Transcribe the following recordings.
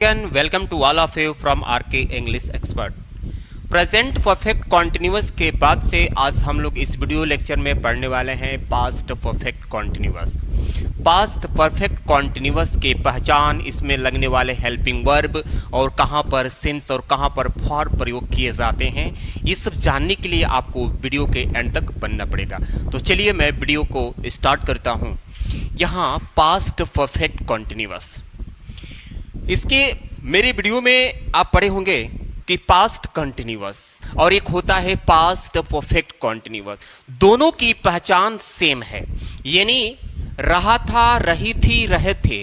And welcome to all of you from RK English Expert। Present perfect continuous के बाद से आज हम लोग इस वीडियो लेक्चर में पढ़ने वाले हैं past perfect continuous. Past perfect continuous के पहचान, इसमें लगने वाले हेल्पिंग वर्ब और कहाँ पर सिंस और कहाँ पर फॉर प्रयोग किए जाते हैं, ये सब जानने के लिए आपको वीडियो के एंड तक बनना पड़ेगा। तो चलिए मैं वीडियो को स्टार्ट करता हूँ। यहाँ पास्ट परफेक्ट कॉन्टिन्यूअस, इसके मेरे वीडियो में आप पढ़े होंगे कि पास्ट कंटिन्यूअस और एक होता है पास्ट परफेक्ट कॉन्टिन्यूअस। दोनों की पहचान सेम है, यानी रहा था, रही थी, रहे थे,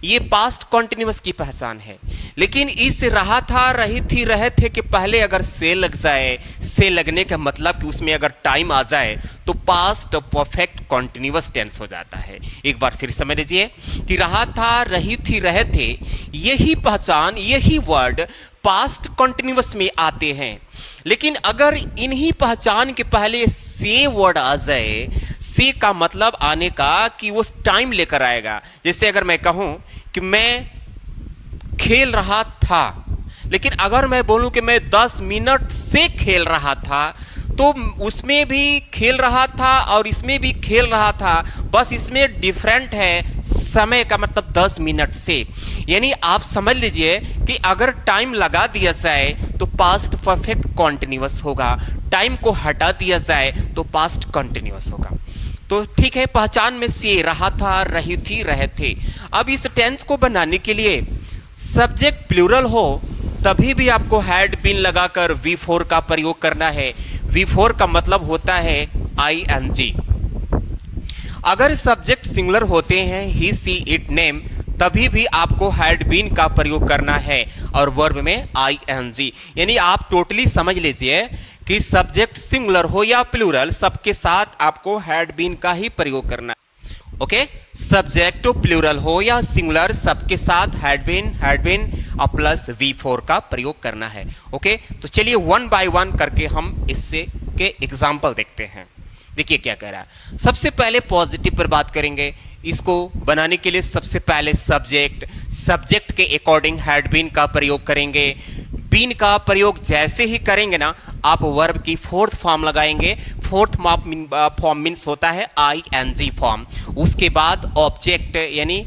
ये पास्ट कॉन्टिन्यूअस की पहचान है। लेकिन इस रहा था, रही थी, रहे थे के पहले अगर से लग जाए, से लगने का मतलब कि उसमें अगर टाइम आ जाए तो पास्ट परफेक्ट कॉन्टिन्यूअस टेंस हो जाता है। एक बार फिर समझ लीजिए कि रहा था, रही थी, रहे थे, यही पहचान, यही वर्ड पास्ट कॉन्टिन्यूअस में आते हैं। लेकिन अगर इन्हीं पहचान के पहले से वर्ड आ जाए, से का मतलब आने का कि वो टाइम लेकर आएगा। जैसे अगर मैं कहूं कि मैं खेल रहा था, लेकिन अगर मैं बोलूं कि मैं 10 मिनट से खेल रहा था, तो उसमें भी खेल रहा था और इसमें भी खेल रहा था, बस इसमें डिफरेंट है समय का, मतलब 10 मिनट से। यानी आप समझ लीजिए कि अगर टाइम लगा दिया जाए तो पास्ट परफेक्ट कॉन्टिन्यूअस होगा, टाइम को हटा दिया जाए तो पास्ट कॉन्टिन्यूअस होगा। तो ठीक है, पहचान में से रहा था, रही थी, रहे थे। अब इस टेंस को बनाने के लिए सब्जेक्ट प्लूरल हो तभी भी आपको हैड बीन लगाकर V4 का प्रयोग करना है। V4 का मतलब होता है ING। अगर सब्जेक्ट सिंगुलर होते हैं ही, सी, इट, नेम, तभी भी आपको हैड बीन का प्रयोग करना है और वर्ब में ING। यानी आप टोटली समझ लीजिए कि सब्जेक्ट सिंगुलर हो या प्लूरल, सबके साथ आपको हैड बीन का ही प्रयोग करना है। ओके, सब्जेक्ट प्लूरल हो या सिंगुलर, सबके साथ हैड बीन और प्लस V4 का प्रयोग करना है। ओके, तो चलिए वन बाय वन करके हम इससे के एग्जाम्पल देखते हैं। देखिए क्या कह रहा है। सबसे पहले पॉजिटिव पर बात करेंगे। इसको बनाने के लिए सबसे पहले सब्जेक्ट के अकॉर्डिंग हैड बीन का प्रयोग करेंगे। बीन का प्रयोग जैसे ही करेंगे ना, आप वर्ब की फोर्थ फॉर्म लगाएंगे। फोर्थ फॉर्म मीन्स होता है ING फॉर्म। उसके बाद ऑब्जेक्ट, यानी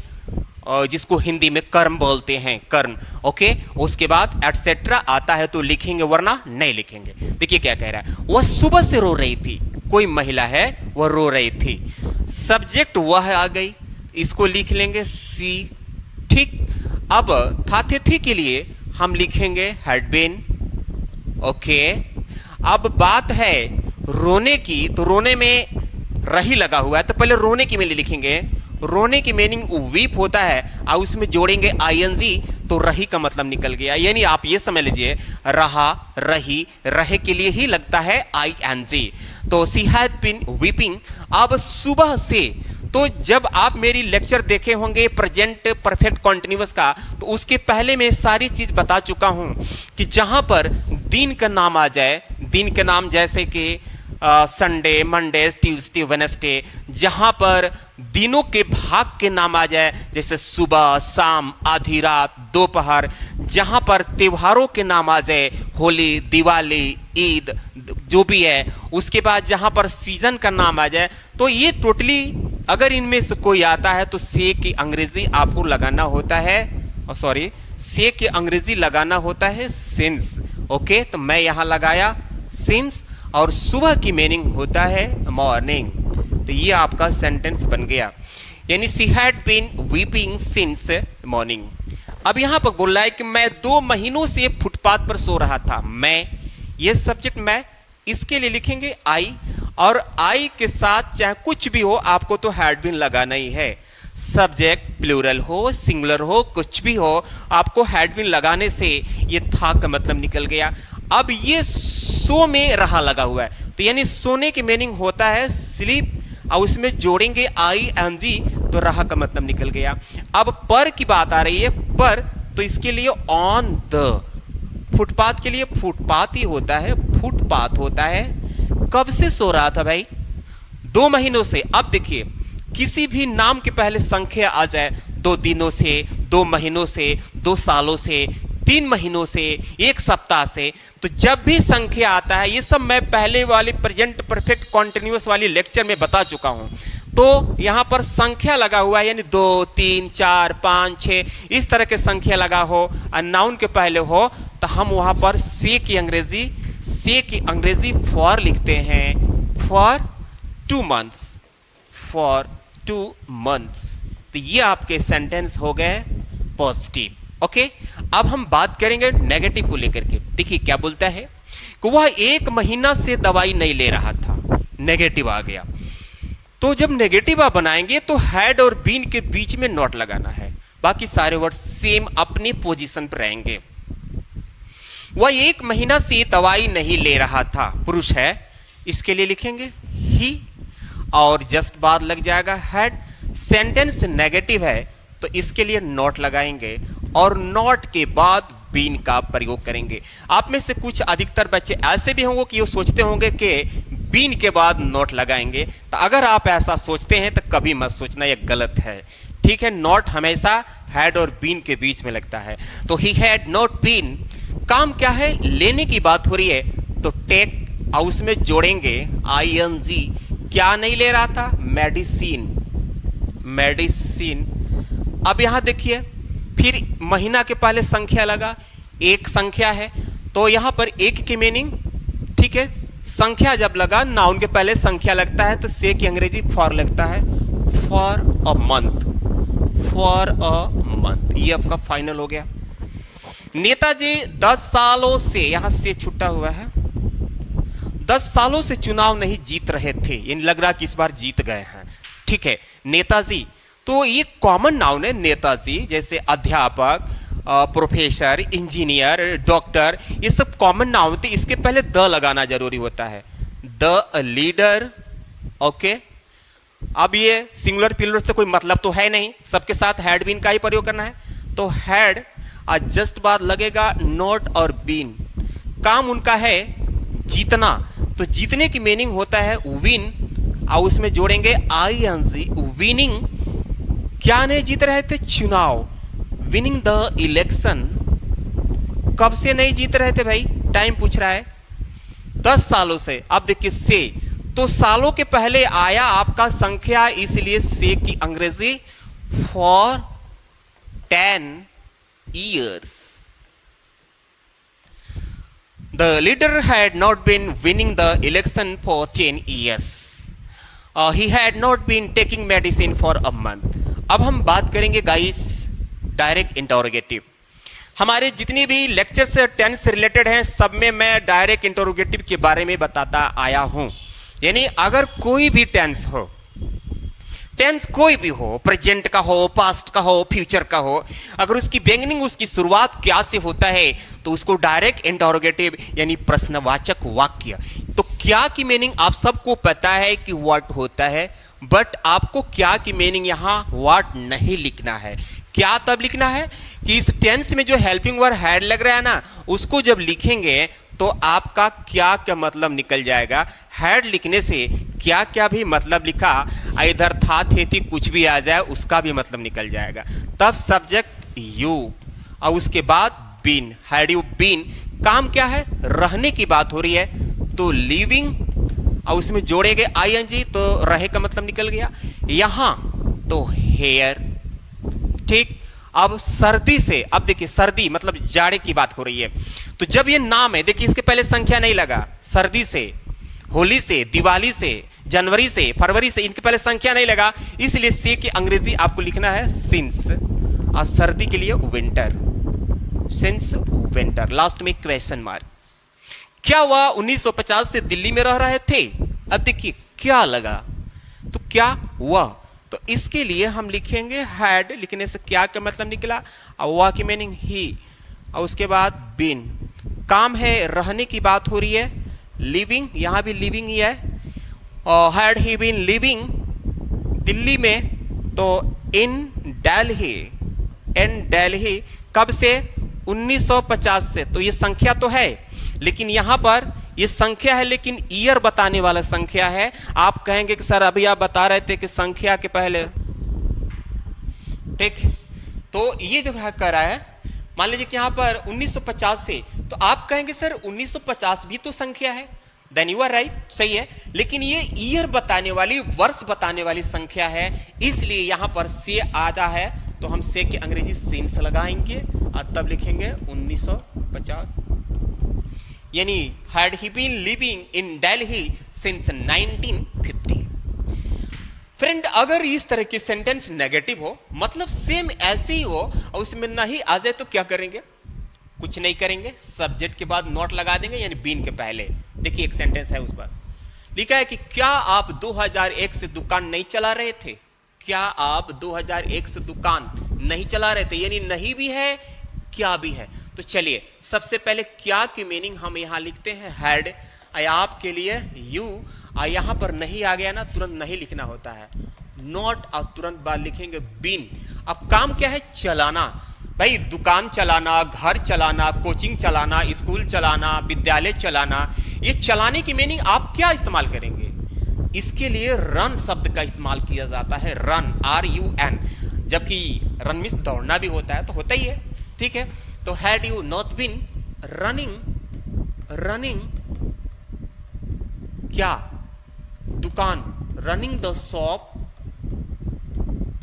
जिसको हिंदी में कर्म बोलते हैं, कर्म। ओके, उसके बाद एटसेट्रा आता है तो लिखेंगे, वरना नहीं लिखेंगे। देखिए क्या कह रहा है। वह सुबह से रो रही थी, कोई महिला है, वह रो रही थी। सब्जेक्ट वह आ गई, इसको लिख लेंगे सी। ठीक, अब था, थे, थी के लिए हम लिखेंगे हैड बीन। ओके, अब बात है रोने की, तो रोने में रही लगा हुआ है, तो पहले रोने की में लिखेंगे। रोने की मीनिंग वीप होता है और उसमें जोड़ेंगे ING, तो रही का मतलब निकल गया। यानी आप ये समझ लीजिए रहा, रही, रहे के लिए ही लगता है ING। तो सी हैड बीन वीपिंग। अब सुबह से, तो जब आप मेरी लेक्चर देखे होंगे प्रेजेंट परफेक्ट कॉन्टिन्यूअस का, तो उसके पहले मैं सारी चीज बता चुका हूं कि जहां पर दिन का नाम आ जाए, दिन के नाम जैसे कि संडे, मंडे, ट्यूसडे, वेडनेसडे, जहां पर दिनों के भाग के नाम आ जाए, जैसे सुबह, शाम, आधी रात, दोपहर, जहां पर त्योहारों के नाम आ जाए, होली, दिवाली, ईद, जो भी है, उसके बाद जहां पर सीजन का नाम आ जाए, तो ये टोटली अगर इनमें से कोई आता है तो से की अंग्रेजी आपको लगाना होता है, सॉरी, से की अंग्रेजी लगाना होता है सिंस। ओके, तो मैं यहां लगाया सिंस, और सुबह की मीनिंग होता है मॉर्निंग। तो ये आपका सेंटेंस बन गया, यानी she had been weeping since morning. अब यहां पर बोल रहा है कि मैं 2 महीनों से फुटपाथ पर सो रहा था। मैं, ये सब्जेक्ट मैं, इसके लिए लिखेंगे I, और I के साथ चाहे कुछ भी हो, आपको तो हैड बीन लगाना ही है। सब्जेक्ट प्लूरल हो, सिंगुलर हो, कुछ भी हो, आपको हैड बीन लगाने से ये था का मतलब निकल गया। अब ये सो में रहा लगा हुआ है, तो यानी सोने की मीनिंग होता है स्लीप, और उसमें जोड़ेंगे ING, तो रहा का मतलब निकल गया। अब पर की बात आ रही है, पर, तो इसके लिए ऑन द, फुटपाथ के लिए फुटपाथ ही होता है, फुटपाथ होता है। कब से सो रहा था भाई? 2 महीनों से। अब देखिए, किसी भी नाम के पहले संख्या आ जाए, 2 दिनों से, 2 महीनों से, 2 सालों से, 3 महीनों से, 1 सप्ताह से। तो जब भी संख्या आता है, ये सब मैं पहले वाली प्रेजेंट परफेक्ट कॉन्टिन्यूअस वाली लेक्चर में बता चुका हूं। तो यहां पर संख्या लगा हुआ है, यानी 2, 3, 4, 5, 6 इस तरह के संख्या लगा हो और नाउन के पहले हो, तो हम वहां पर से की अंग्रेजी फॉर लिखते हैं, फॉर 2 months, फॉर 2 months। तो ये आपके सेंटेंस हो गए पॉजिटिव। ओके, अब हम बात करेंगे नेगेटिव को लेकर के। देखिए क्या बोलता है कि वह 1 महीना से दवाई नहीं ले रहा था, नेगेटिव आ गया। तो जब नेगेटिव आप बनाएंगे तो हैड और बीन के बीच में नॉट लगाना है, बाकी सारे वर्ड सेम अपनी पोजीशन पर रहेंगे। वह 1 महीना से दवाई नहीं ले रहा था, पुरुष है, इसके लिए लिखेंगे ही और जस्ट बाद लग जाएगा हैड। सेंटेंस नेगेटिव है तो इसके लिए नॉट लगाएंगे और नॉट के बाद बीन का प्रयोग करेंगे। आप में से कुछ अधिकतर बच्चे ऐसे भी होंगे कि वो सोचते होंगे कि बीन के बाद नॉट लगाएंगे। तो अगर आप ऐसा सोचते हैं तो कभी मत सोचना, यह गलत है। ठीक है, नॉट हमेशा हैड और बीन के बीच में लगता है। तो ही हैड नॉट बीन, काम क्या है, लेने की बात हो रही है तो टेक और उसमें जोड़ेंगे आईएनजी। क्या नहीं ले रहा था, मेडिसिन। अब यहां देखिए फिर महीना के पहले संख्या लगा, 1 संख्या है तो यहां पर 1 की मीनिंग, ठीक है, संख्या जब लगा नाउन के पहले संख्या लगता है तो से की अंग्रेजी फॉर लगता है, for a month, for a month. ये आपका फाइनल हो गया। नेताजी 10 सालों से, यहां से छुट्टा हुआ है, 10 सालों से चुनाव नहीं जीत रहे थे, ये लग रहा कि इस बार जीत गए हैं। ठीक है, नेताजी तो ये कॉमन नाउन है नेताजी, जैसे अध्यापक, प्रोफेसर, इंजीनियर, डॉक्टर, ये सब कॉमन नाउन थे। इसके पहले द लगाना जरूरी होता है, द लीडर। ओके, अब ये सिंगुलर प्लूरल से कोई मतलब तो है नहीं, सबके साथ हैड बीन का ही प्रयोग करना है। तो हैड और जस्ट बाद लगेगा नॉट और बीन। काम उनका है जीतना, तो जीतने की मीनिंग होता है विन और उसमें जोड़ेंगे आईएनजी, विनिंग। क्या नहीं जीत रहे थे, चुनाव, विनिंग द इलेक्शन। कब से नहीं जीत रहे थे भाई, टाइम पूछ रहा है, 10 सालों से। अब देखिए से, तो सालों के पहले आया आपका संख्या, इसलिए से की अंग्रेजी for 10 years। The leader had not been winning the election for 10 years. He had not been taking medicine for a month. अब हम बात करेंगे गाइस डायरेक्ट इंटरोगेटिव। हमारे जितनी भी लेक्चर से टेंस से रिलेटेड हैं सब में मैं डायरेक्ट इंटरोगेटिव के बारे में बताता आया हूं। यानी अगर कोई भी टेंस हो, टेंस कोई भी हो, प्रेजेंट का हो, पास्ट का हो, फ्यूचर का हो, अगर उसकी बिगिनिंग, उसकी शुरुआत क्या से होता है तो उसको डायरेक्ट इंटरोगेटिव यानी प्रश्नवाचक वाक्य। तो क्या की मीनिंग आप सबको पता है कि व्हाट होता है, बट आपको क्या की मीनिंग यहां व्हाट नहीं लिखना है। क्या तब लिखना है कि इस टेंस में जो हेल्पिंग वर्ब हैड लग रहा है ना, उसको जब लिखेंगे तो आपका क्या क्या मतलब निकल जाएगा। हैड लिखने से क्या क्या भी मतलब लिखा, इधर था थे थी कुछ भी आ जाए उसका भी मतलब निकल जाएगा। तब सब्जेक्ट यू और उसके बाद बीन, हैड यू बीन। काम क्या है, रहने की बात हो रही है तो लिविंग और उसमें जोड़ेंगे आईएनजी तो रहे का मतलब निकल गया। यहां तो हेयर। ठीक, अब सर्दी से, अब देखिए सर्दी मतलब जाड़े की बात हो रही है, तो जब ये नाम है, देखिए इसके पहले संख्या नहीं लगा, सर्दी से, होली से, दिवाली से, जनवरी से, फरवरी से, इनके पहले संख्या नहीं लगा, इसलिए से की अंग्रेजी आपको लिखना है सिंस, और सर्दी के लिए विंटर, सिंस विंटर। लास्ट में क्वेश्चन मार्क। क्या वह 1950 से दिल्ली में रह रहे थे? अब देखिए क्या लगा, तो क्या वह, तो इसके लिए हम लिखेंगे हैड, लिखने से क्या का मतलब निकला, और वह की मीनिंग ही, और उसके बाद बीन। काम है रहने की बात हो रही है, लिविंग, यहां भी लिविंग ही है। Had he been living Delhi में, तो इन दिल्ली, इन दिल्ली कब से, 1950 से। तो ये संख्या तो है लेकिन यहां पर ये संख्या है लेकिन ईयर बताने वाला संख्या है। आप कहेंगे कि सर अभी आप बता रहे थे कि संख्या के पहले, ठीक, तो ये जो है कह रहा है, मान लीजिए कि यहाँ पर 1950 से, तो आप कहेंगे सर 1950 भी तो संख्या है, देन यू आर राइट, सही है, लेकिन ये ईयर बताने वाली, वर्ष बताने वाली संख्या है, इसलिए यहां पर से आता है, तो हम से के अंग्रेजी सिंस लगाएंगे और तब लिखेंगे 1950, यानी had he been living in Delhi since 1950। Friend, अगर इस तरह की सेंटेंस नेगेटिव हो, मतलब सेम ऐसे ही हो और उसमें नहीं आ जाए, तो क्या करेंगे? कुछ नहीं करेंगे, सब्जेक्ट के बाद नॉट लगा देंगे, यानी बीन के पहले। देखिए एक सेंटेंस है, उस पर लिखा है कि क्या आप 2001 से दुकान नहीं चला रहे थे? क्या आप 2001 से दुकान नहीं चला रहे थे, यानी नहीं भी है, क्या भी है। तो चलिए सबसे पहले क्या की मीनिंग हम यहां लिखते हैं, हैड, आपके लिए यू, और यहां पर नहीं आ गया ना, तुरंत नहीं लिखना होता है, नॉट, और तुरंत बाद लिखेंगे बीन। अब काम क्या है? चलाना। भाई दुकान चलाना, घर चलाना, कोचिंग चलाना, स्कूल चलाना, विद्यालय चलाना, ये चलाने की मीनिंग आप क्या इस्तेमाल करेंगे? इसके लिए रन शब्द का इस्तेमाल किया जाता है, रन, RUN, जबकि रन मीन्स दौड़ना भी होता है, तो होता ही है, ठीक है। तो had you not been running क्या? दुकान, रनिंग द शॉप,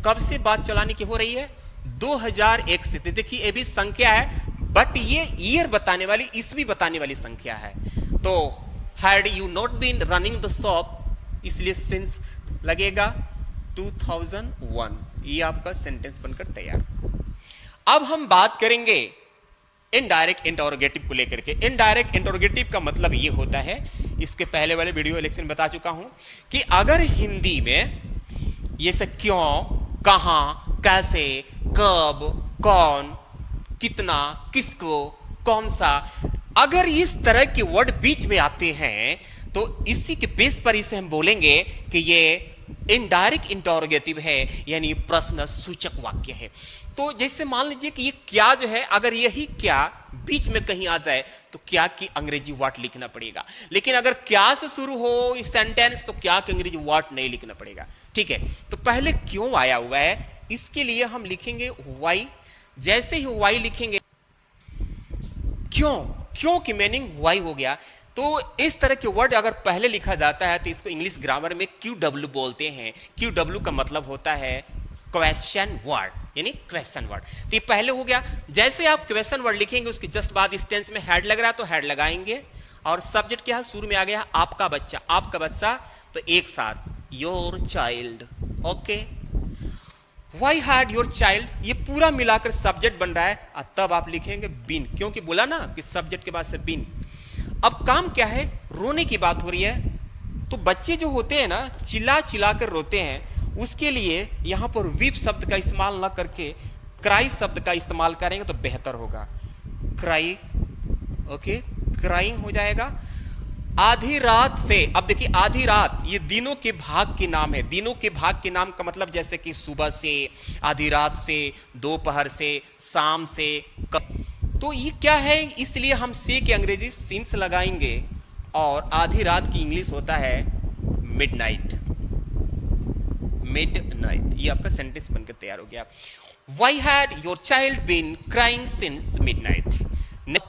कब से बात चलाने की हो रही है? 2001 से। देखिए ये भी संख्या है, बट ये ईयर बताने वाली, ईस्वी बताने वाली संख्या है। तो had you not been running the shop, इसलिए सिंस लगेगा 2001। ये आपका सेंटेंस बनकर तैयार। अब हम बात करेंगे इनडायरेक्ट इंटरोगेटिव को लेकर के। इनडायरेक्ट इंटरोगेटिव का मतलब ये होता है, इसके पहले वाले वीडियो लेक्चर में बता चुका हूं, कि अगर हिंदी में ये सब क्यों, कहां, कैसे, कब, कौन, कितना, किसको, कौन सा, अगर इस तरह के वर्ड बीच में आते हैं, तो इसी के बेस पर इसे हम बोलेंगे कि ये इनडायरेक्ट इंटरोगेटिव है, यानी प्रश्न सूचक वाक्य है। तो जैसे मान लीजिए कि ये क्या जो है, अगर यही क्या बीच में कहीं आ जाए, तो क्या की अंग्रेजी वर्ड लिखना पड़ेगा, लेकिन अगर क्या से शुरू हो सेंटेंस, तो क्या की अंग्रेजी वर्ड नहीं लिखना पड़ेगा, ठीक है। तो पहले क्यों आया हुआ है, इसके लिए हम लिखेंगे वाई। जैसे ही वाई लिखेंगे, क्यों की मीनिंग वाई हो गया। तो इस तरह के वर्ड अगर पहले लिखा जाता है, तो इसको इंग्लिश ग्रामर में QW बोलते हैं। QW का मतलब होता है क्वेश्चन वर्ड, यानी क्वेश्चन वर्ड। तो ये पहले हो गया। जैसे आप क्वेश्चन वर्ड लिखेंगे, उसके जस्ट बाद इस टेंस में हैड लग रहा है, तो हैड लगाएंगे, और सब्जेक्ट क्या है, शुरू में आ गया आपका बच्चा, आपका बच्चा, तो एक साथ your child, okay. Why had your child, ये पूरा मिलाकर सब्जेक्ट बन रहा है, और तब आप लिखेंगे बीन, क्योंकि बोला ना कि सब्जेक्ट के बाद से बीन। अब काम क्या है, रोने की बात हो रही है, तो बच्चे जो होते हैं ना, चिल्ला चिल्ला कर रोते हैं, उसके लिए यहां पर वीप शब्द का इस्तेमाल ना करके क्राई शब्द का इस्तेमाल करेंगे तो बेहतर होगा। क्राई, ओके, क्राइंग हो जाएगा। आधी रात से, अब देखिए आधी रात ये दिनों के भाग के नाम है। दिनों के भाग के नाम का मतलब जैसे कि सुबह से, आधी रात से, दोपहर से, शाम से, तो ये क्या है, इसलिए हम से के अंग्रेजी सिंस लगाएंगे, और आधी रात की इंग्लिश होता है मिडनाइट। मिडनाइट, ये आपका सेंटेंस बनकर तैयार हो गया। Why had your child been crying since midnight?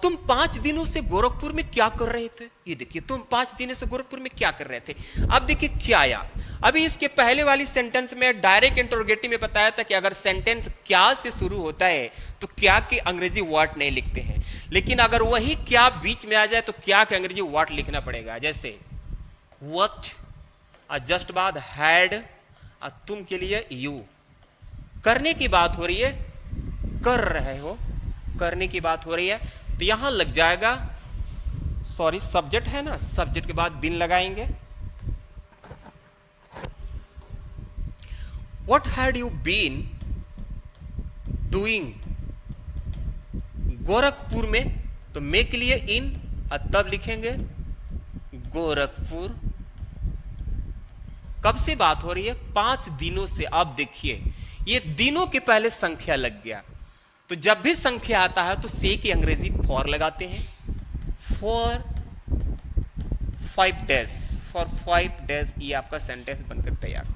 तुम 5 दिनों से गोरखपुर में क्या कर रहे थे? ये देखिए, तुम 5 दिनों से गोरखपुर में क्या कर रहे थे। अब देखिए क्या आया, अभी इसके पहले वाली सेंटेंस में डायरेक्ट इंटरोगेटिव में बताया था कि अगर सेंटेंस क्या से शुरू होता है, तो क्या के अंग्रेजी वर्ड नहीं लिखते हैं, लेकिन अगर वही क्या बीच में आ जाए, तो क्या के अंग्रेजी वर्ड लिखना पड़ेगा। जैसे व्हाट, और जस्ट बाद हैड, और तुम के लिए यू। करने की बात हो रही है, कर रहे हो, करने की बात हो रही है, तो यहां लग जाएगा, सॉरी सब्जेक्ट है ना, सब्जेक्ट के बाद बिन लगाएंगे। What had you been doing Gorakhpur में, तो मे के लिए इन, और तब लिखेंगे गोरखपुर। कब से बात हो रही है, 5 दिनों से। अब देखिए ये दिनों के पहले संख्या लग गया, तो जब भी संख्या आता है तो से की अंग्रेजी फॉर लगाते हैं। फॉर 5 डेज, फॉर 5 डेज, ये आपका सेंटेंस बनकर तैयार।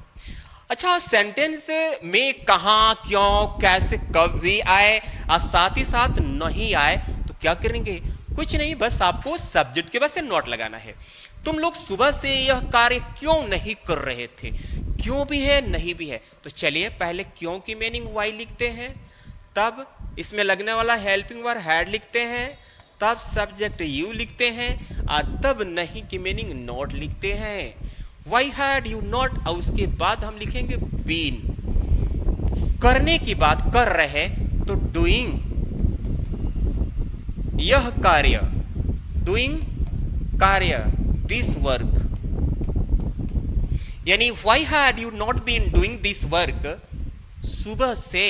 अच्छा, सेंटेंस में कहां, क्यों, कैसे, कब भी आए और साथ ही साथ नहीं आए तो क्या करेंगे? कुछ नहीं, बस आपको सब्जेक्ट के वैसे नोट लगाना है। तुम लोग सुबह से यह कार्य क्यों नहीं कर रहे थे? क्यों भी है, नहीं भी है। तो चलिए पहले क्यों की मीनिंग वाई लिखते हैं, तब इसमें लगने वाला हेल्पिंग वर्ब हैड लिखते हैं, तब सब्जेक्ट यू लिखते हैं और तब नहीं की मीनिंग नॉट लिखते हैं। वाई हैड यू नॉट और उसके बाद हम लिखेंगे बीन। करने की बात कर रहे तो डूइंग, यह कार्य, डूइंग कार्य, दिस वर्क। यानी why had you not been doing this work, सुबह से,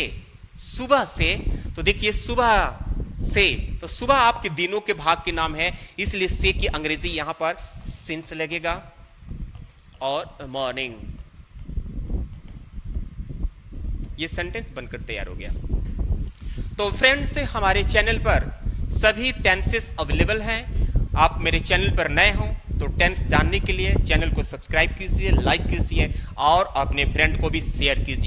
सुबह से। तो देखिए सुबह से, तो सुबह आपके दिनों के भाग के नाम है, इसलिए से की अंग्रेजी यहां पर सिंस लगेगा और मॉर्निंग। ये सेंटेंस बनकर तैयार हो गया। तो फ्रेंड्स, हमारे चैनल पर सभी टेंसेस अवेलेबल हैं। आप मेरे चैनल पर नए हो तो टेंस जानने के लिए चैनल को सब्सक्राइब कीजिए, लाइक कीजिए और अपने फ्रेंड को भी शेयर कीजिए।